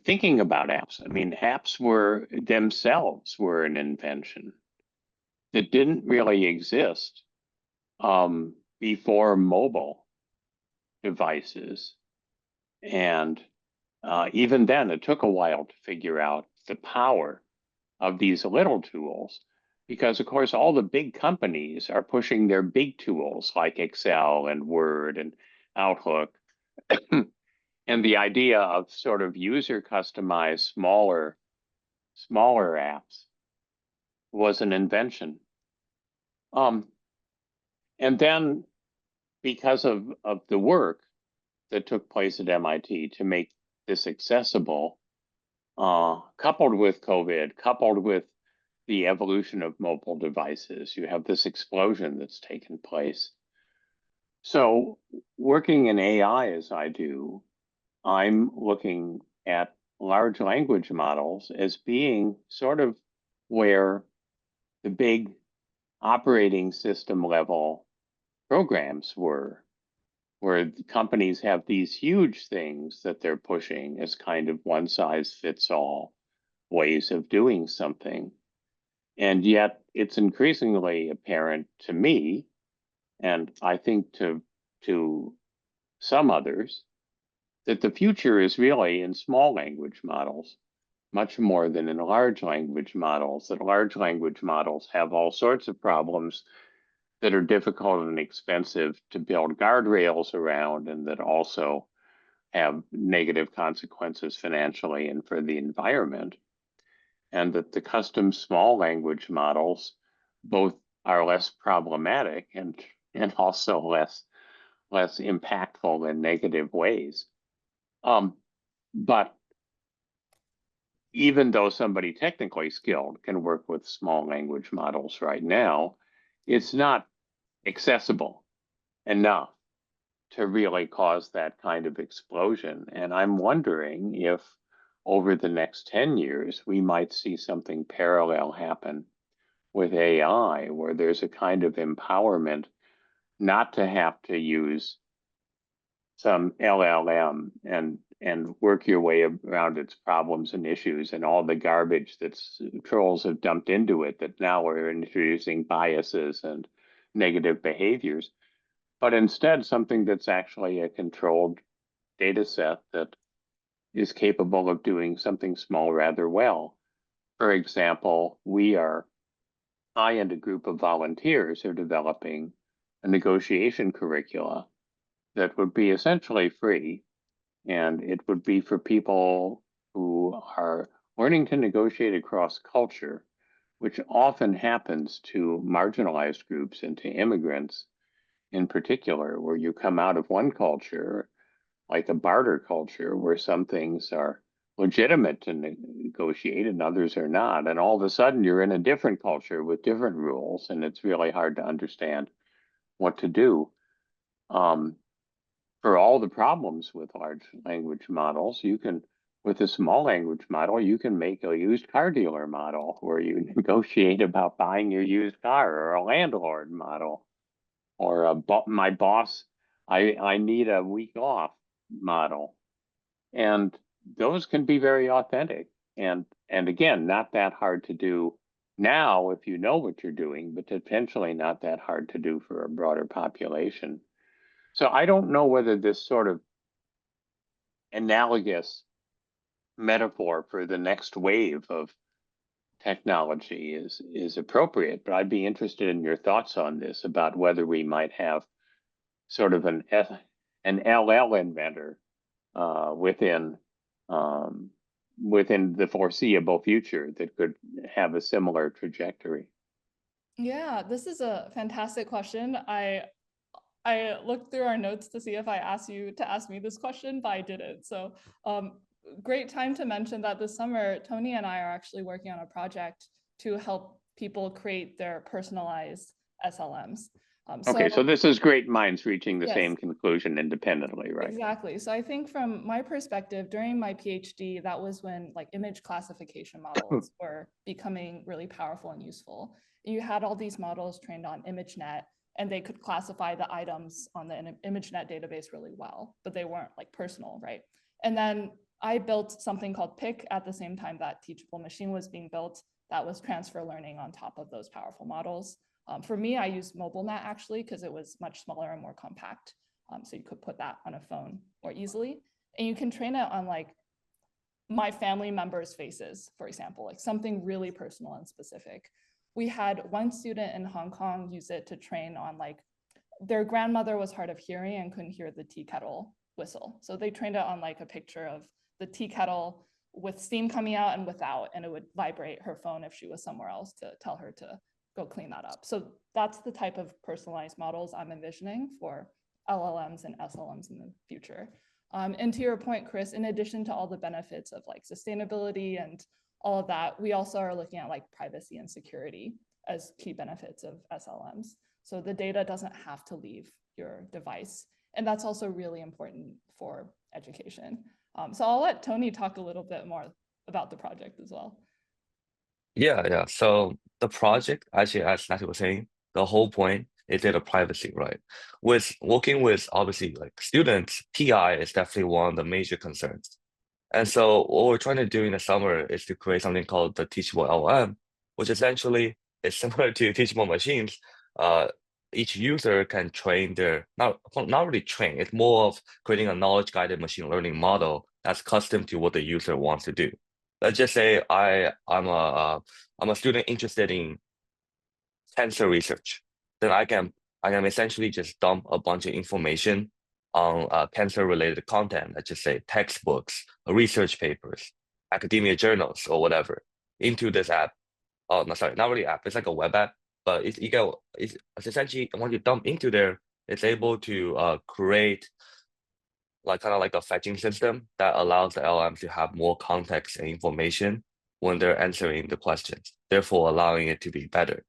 thinking about apps. I mean, apps were themselves an invention that didn't really exist before mobile devices. And even then, it took a while to figure out the power of these little tools, because of course, all the big companies are pushing their big tools like Excel and Word and Outlook. And the idea of sort of user customized smaller apps was an invention. And then because of the work that took place at MIT to make this accessible, coupled with COVID, coupled with the evolution of mobile devices, you have this explosion that's taken place. So working in AI as I do, I'm looking at large language models as being sort of where the big operating system level programs were, where companies have these huge things that they're pushing as kind of one size fits all ways of doing something. And yet it's increasingly apparent to me, and I think to some others, that the future is really in small language models, much more than in large language models, that large language models have all sorts of problems that are difficult and expensive to build guardrails around, and that also have negative consequences financially and for the environment. And that the custom small language models both are less problematic and also less impactful in negative ways. But even though somebody technically skilled can work with small language models right now, it's not accessible enough to really cause that kind of explosion. And I'm wondering if over the next 10 years, we might see something parallel happen with AI, where there's a kind of empowerment not to have to use some LLM and work your way around its problems and issues and all the garbage that trolls have dumped into it, that now we're introducing biases and negative behaviors, but instead something that's actually a controlled data set that is capable of doing something small rather well. For example, I and a group of volunteers are developing a negotiation curricula that would be essentially free, and it would be for people who are learning to negotiate across culture, which often happens to marginalized groups and to immigrants in particular, where you come out of one culture, like a barter culture, where some things are legitimate to negotiate and others are not. And all of a sudden you're in a different culture with different rules, and it's really hard to understand what to do. For all the problems with large language models, with a small language model, you can make a used car dealer model where you negotiate about buying your used car, or a landlord model, or my boss, I need a week off model. And those can be very authentic. And again, not that hard to do now if you know what you're doing, but potentially not that hard to do for a broader population. So I don't know whether this sort of analogous metaphor for the next wave of technology is appropriate, but I'd be interested in your thoughts on this, about whether we might have sort of an LL inventor within the foreseeable future that could have a similar trajectory. Yeah, this is a fantastic question. I looked through our notes to see if I asked you to ask me this question, but I didn't. So great time to mention that this summer, Tony and I are actually working on a project to help people create their personalized SLMs. Okay, so this is great minds reaching the Yes. same conclusion independently, right? Exactly. So I think from my perspective, during my PhD, that was when like image classification models were becoming really powerful and useful. You had all these models trained on ImageNet, and they could classify the items on the ImageNet database really well, but they weren't like personal, right? And then I built something called PIC at the same time that Teachable Machine was being built. That was transfer learning on top of those powerful models. For me, I used MobileNet actually because it was much smaller and more compact. So you could put that on a phone more easily. And you can train it on like my family members' faces, for example, like something really personal and specific. We had one student in Hong Kong use it to train on like their grandmother was hard of hearing and couldn't hear the tea kettle whistle. So they trained it on like a picture of the tea kettle with steam coming out and without, and it would vibrate her phone if she was somewhere else to tell her to go clean that up. So that's the type of personalized models I'm envisioning for LLMs and SLMs in the future. And to your point, Chris, in addition to all the benefits of like sustainability and all of that, we also are looking at like privacy and security as key benefits of SLMs. So the data doesn't have to leave your device. And that's also really important for education. So I'll let Tony talk a little bit more about the project as well. Yeah. So the project, actually, as Natalie was saying, the whole point is data privacy, right? With working with obviously like students, PI is definitely one of the major concerns. And so what we're trying to do in the summer is to create something called the Teachable LM, which essentially is similar to teachable machines. Each user can train their, not really train, it's more of creating a knowledge-guided machine learning model that's custom to what the user wants to do. Let's just say I'm a student interested in cancer research. Then I can essentially just dump a bunch of information on cancer-related content, let's just say textbooks, research papers, academia journals, or whatever, into this app. Oh, no, sorry, not really app. It's like a web app, but it's essentially when you dump into there, it's able to create like kind of like a fetching system that allows the LLM to have more context and information when they're answering the questions, therefore allowing it to be better.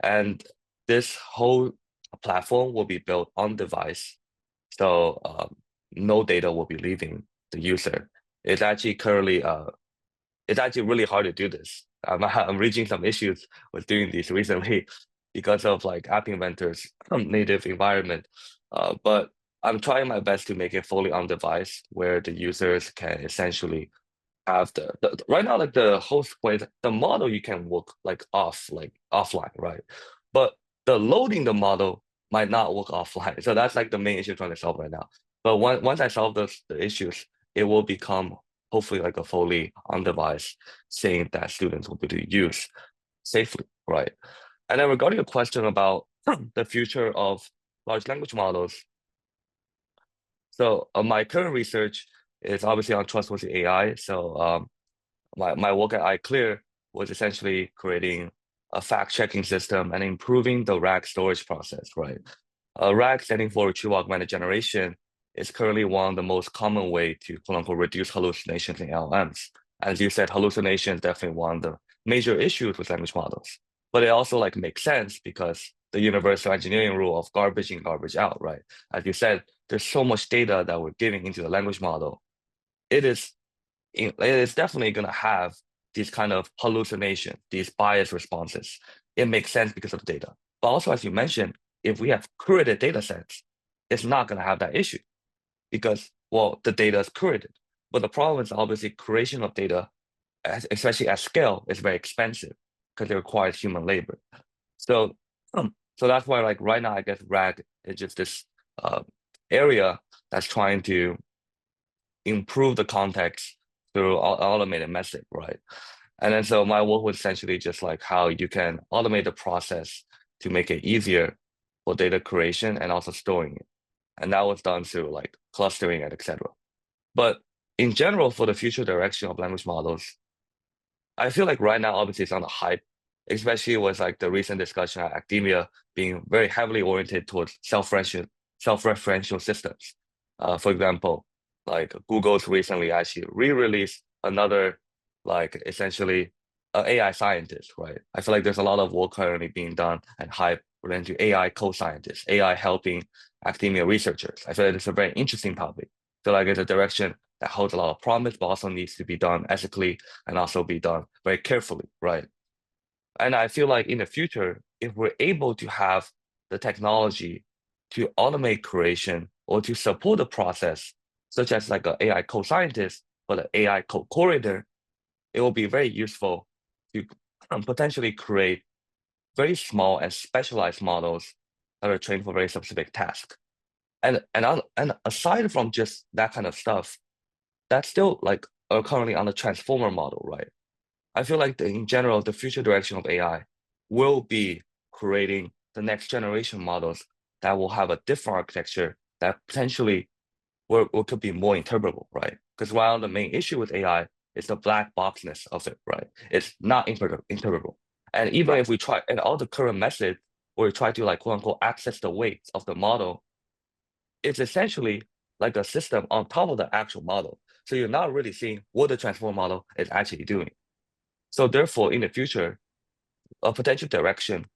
And this whole platform will be built on device. So no data will be leaving the user. It's actually currently, it's actually really hard to do this. I'm reaching some issues with doing this recently because of like App Inventor's native environment. But I'm trying my best to make it fully on device where the users can essentially have the right now, like the host way, the model you can work like offline, right? But the loading the model might not work offline. So that's like the main issue I'm trying to solve right now. But once I solve the issues, it will become hopefully like a fully on device thing that students will be able to use safely, right? And then regarding your question about the future of large language models, so my current research is obviously on trustworthy AI. So my work at iClear was essentially creating a fact-checking system and improving the RAG storage process, right? RAG, standing for Retrieval Augmented Generation, is currently one of the most common way to quote unquote reduce hallucinations in LLMs. As you said, hallucination is definitely one of the major issues with language models. But it also like makes sense because the universal engineering rule of garbage in, garbage out, right? As you said, there's so much data that we're giving into the language model. It is definitely going to have these kind of hallucination, these bias responses. It makes sense because of the data. But also, as you mentioned, if we have curated data sets, it's not going to have that issue because, well, the data is curated. But the problem is obviously creation of data, especially at scale, is very expensive because it requires human labor. So, so that's why, like right now, I guess RAG is just this area that's trying to improve the context through automated method, right? And then so my work was essentially just like how you can automate the process to make it easier for data creation and also storing it. And that was done through like clustering and etc. But in general, for the future direction of language models, I feel like right now, obviously it's on the hype, especially with like the recent discussion at academia being very heavily oriented towards self-referential systems. For example, like Google's recently actually re-released another, like essentially AI scientist, right? I feel like there's a lot of work currently being done and hype related to AI co-scientists, AI helping academia researchers. I feel like it's a very interesting topic. I feel like it's a direction that holds a lot of promise, but also needs to be done ethically and also be done very carefully, right? And I feel like in the future, if we're able to have the technology to automate creation or to support the process, such as like an AI co-scientist or the AI co-curator, it will be very useful to potentially create very small and specialized models that are trained for very specific tasks. And aside from just that kind of stuff, that's still like currently on the transformer model, right? I feel like in general, the future direction of AI will be creating the next generation models that will have a different architecture that potentially could be more interpretable, right? Because while the main issue with AI is the black boxness of it, right? It's not interpretable. And even if we try, and all the current methods where we try to like quote unquote access the weights of the model, it's essentially like a system on top of the actual model. So you're not really seeing what the transformer model is actually doing. So therefore, in the future, a potential direction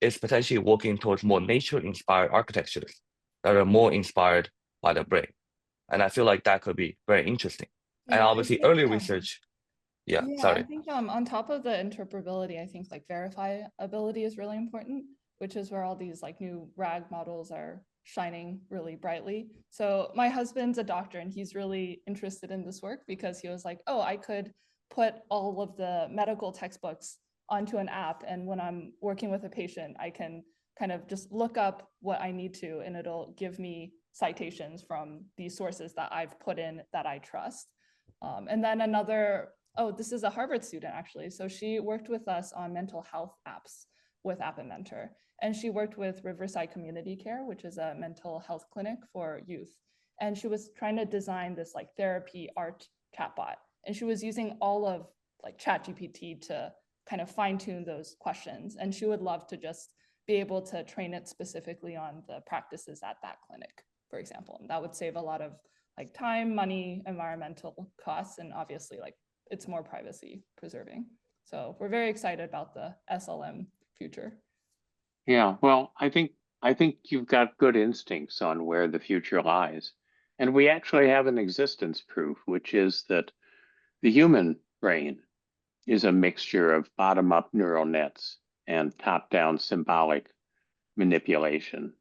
is potentially working towards more nature-inspired architectures that are more inspired by the brain. And I feel like that could be very interesting. And Yeah, I obviously think, earlier research, yeah, I sorry. think on top of the interpretability, I think like verifiability is really important, which is where all these like new RAG models are shining really brightly. So my husband's a doctor and he's really interested in this work because he was like, oh, I could put all of the medical textbooks onto an app. And when I'm working with a patient, I can kind of just look up what I need to, and it'll give me citations from these sources that I've put in that I trust. And then another, oh, this is a Harvard student actually. So she worked with us on mental health apps with App Inventor. And she worked with Riverside Community Care, which is a mental health clinic for youth. And she was trying to design this like therapy art chatbot. And she was using all of like ChatGPT to kind of fine tune those questions. And she would love to just be able to train it specifically on the practices at that clinic, for example. And that would save a lot of like time, money, environmental costs, and obviously like it's more privacy preserving. So we're very excited about the SLM future. Yeah, well, I think you've got good instincts on where the future lies. And we actually have an existence proof, which is that the human brain is a mixture of bottom-up neural nets and top-down symbolic manipulation.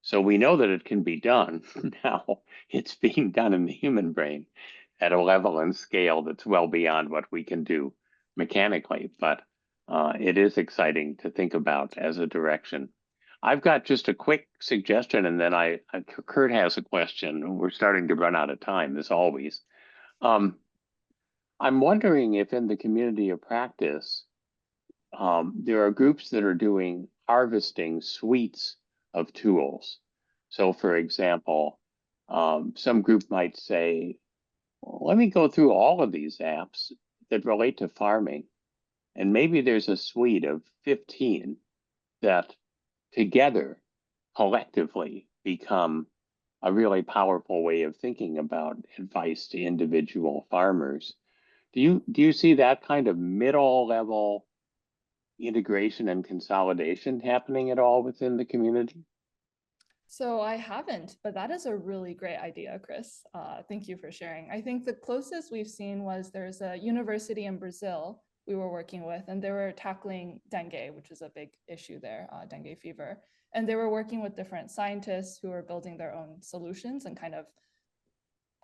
So we know that it can be done. Now it's being done in the human brain at a level and scale that's well beyond what we can do mechanically. But it is exciting to think about as a direction. I've got just a quick suggestion, and then Kurt has a question. We're starting to run out of time, as always. I'm wondering if in the community of practice, there are groups that are doing harvesting suites of tools. So for example, some group might say, well, let me go through all of these apps that relate to farming. And maybe there's a suite of 15 that together, collectively, become a really powerful way of thinking about advice to individual farmers. Do you see that kind of middle level integration and consolidation happening at all within the community? So I haven't, but that is a really great idea, Chris. Thank you for sharing. I think the closest we've seen was there's a university in Brazil we were working with, and they were tackling dengue, which is a big issue there, dengue fever. And they were working with different scientists who were building their own solutions and kind of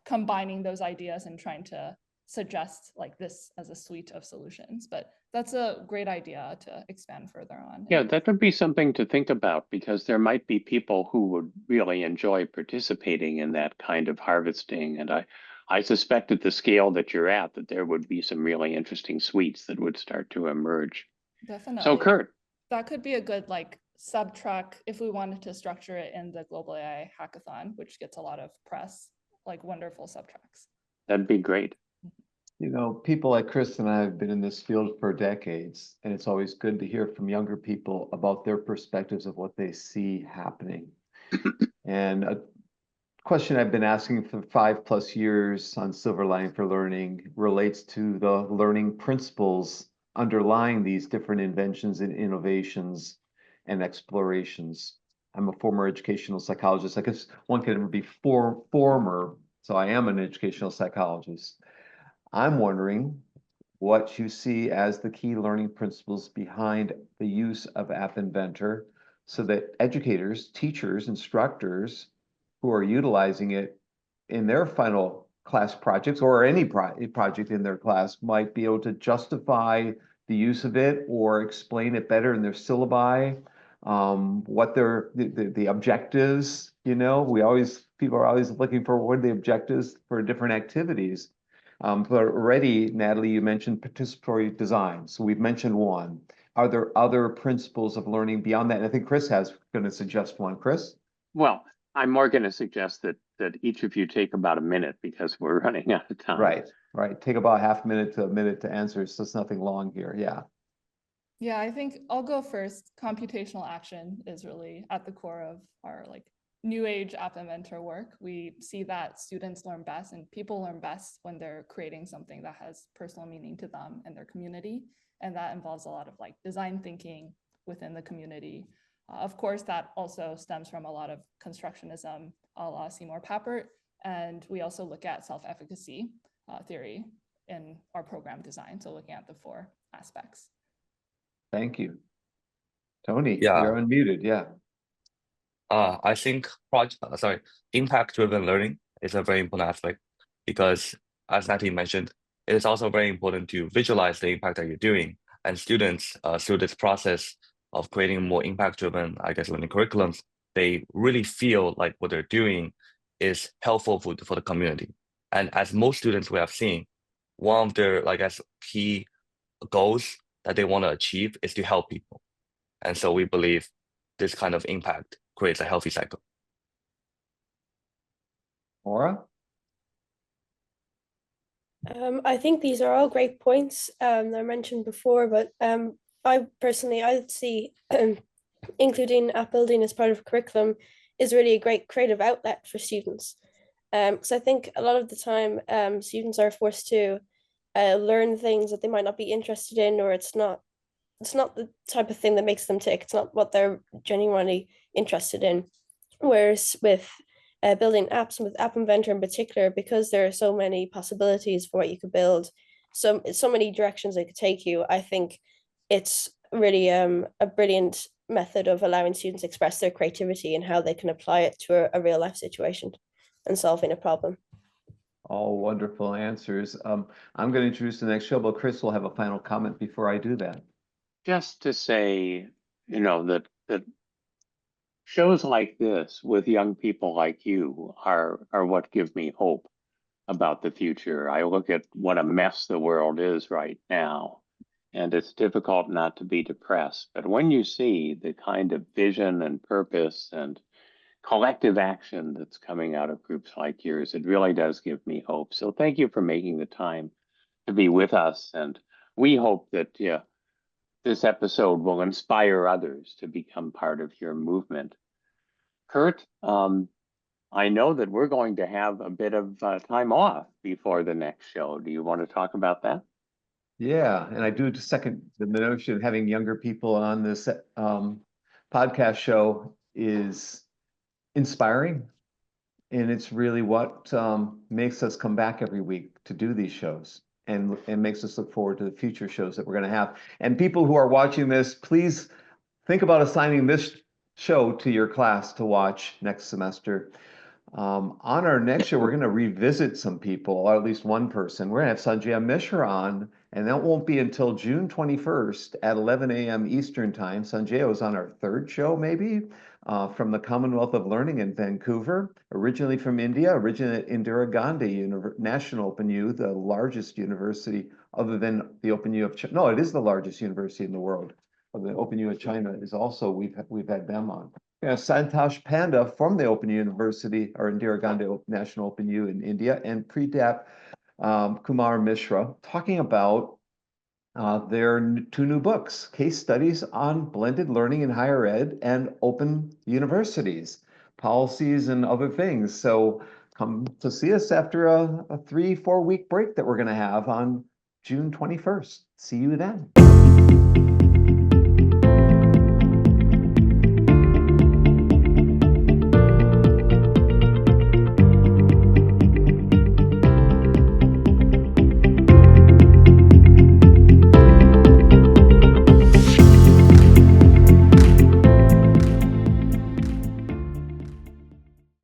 combining those ideas and trying to suggest like this as a suite of solutions. But that's a great idea to expand further on. Yeah, that would be something to think about, because there might be people who would really enjoy participating in that kind of harvesting. And I suspect at the scale that you're at, that there would be some really interesting suites that would start to emerge. Definitely. So Kurt. That could be a good like sub-track if we wanted to structure it in the Global AI Hackathon, which gets a lot of press, like wonderful sub-tracks. That'd be great. You know, people like Chris and I have been in this field for decades, and it's always good to hear from younger people about their perspectives of what they see happening. And a question I've been asking for 5+ years on Silver Lining for Learning relates to the learning principles underlying these different inventions and innovations and explorations. I'm a former educational psychologist. I guess one can never be former, so I am an educational psychologist. I'm wondering what you see as the key learning principles behind the use of App Inventor, so that educators, teachers, instructors who are utilizing it in their final class projects or any project in their class might be able to justify the use of it or explain it better in their syllabi, what the objectives, people are always looking for what are the objectives for different activities. But already, Natalie, you mentioned participatory design. So we've mentioned one. Are there other principles of learning beyond that? And I think Chris has going to suggest one. Chris? Well, I'm more going to suggest that each of you take about a minute because we're running out of time. Right. Take about half a minute to a minute to answer. So it's nothing long here. Yeah. Yeah, I think I'll go first. Computational action is really at the core of our new age App Inventor work. We see that students learn best and people learn best when they're creating something that has personal meaning to them and their community. And that involves a lot of design thinking within the community. Of course, that also stems from a lot of constructionism, a la Seymour Papert. And we also look at self-efficacy theory in our program design. So looking at the 4 aspects. Thank you. Tony, Yeah. you're unmuted. Yeah. I think impact-driven learning is a very important aspect because, as Natalie mentioned, it is also very important to visualize the impact that you're doing. And students, through this process of creating more impact-driven, learning curriculums, they really feel like what they're doing is helpful for the community. And as most students we have seen, one of their, key goals that they want to achieve is to help people. And so we believe this kind of impact creates a healthy cycle. Maura? I think these are all great points that I mentioned before, but I'd see including app building as part of a curriculum is really a great creative outlet for students. Because I think a lot of the time students are forced to learn things that they might not be interested in, or it's not the type of thing that makes them tick. It's not what they're genuinely interested in. Whereas with building apps, and with App Inventor in particular, because there are so many possibilities for what you could build, so many directions it could take you, I think it's really a brilliant method of allowing students to express their creativity and how they can apply it to a real life situation and solving a problem. All wonderful answers. I'm going to introduce the next show, but Chris will have a final comment before I do that. Just to say, that shows like this with young people like you are what give me hope about the future. I look at what a mess the world is right now, and it's difficult not to be depressed. But when you see the kind of vision and purpose and collective action that's coming out of groups like yours, it really does give me hope. So thank you for making the time to be with us. And we hope that this episode will inspire others to become part of your movement. Kurt, I know that we're going to have a bit of time off before the next show. Do you want to talk about that? Yeah, and I do second the notion of having younger people on this podcast show is inspiring. And it's really what makes us come back every week to do these shows and makes us look forward to the future shows that we're going to have. And people who are watching this, please think about assigning this show to your class to watch next semester. On our next show, we're going to revisit some people, or at least one person. We're going to have Sanjay Mishra on, and that won't be until June 21st at 11 a.m. Eastern Time. Sanjay was on our 3rd show, maybe, from the Commonwealth of Learning in Vancouver, originally from India, originally at Indira Gandhi National Open U, the largest university other than the Open U of China. No, it is the largest university in the world. The Open U of China is also, we've had them on. Santosh Panda from the Open University, or Indira Gandhi National Open U in India, and Pridap Kumar Mishra, talking about their 2 new books, case studies on blended learning in higher ed and open universities, policies and other things. So come to see us after a 3-4 week break that we're going to have on June 21st. See you then.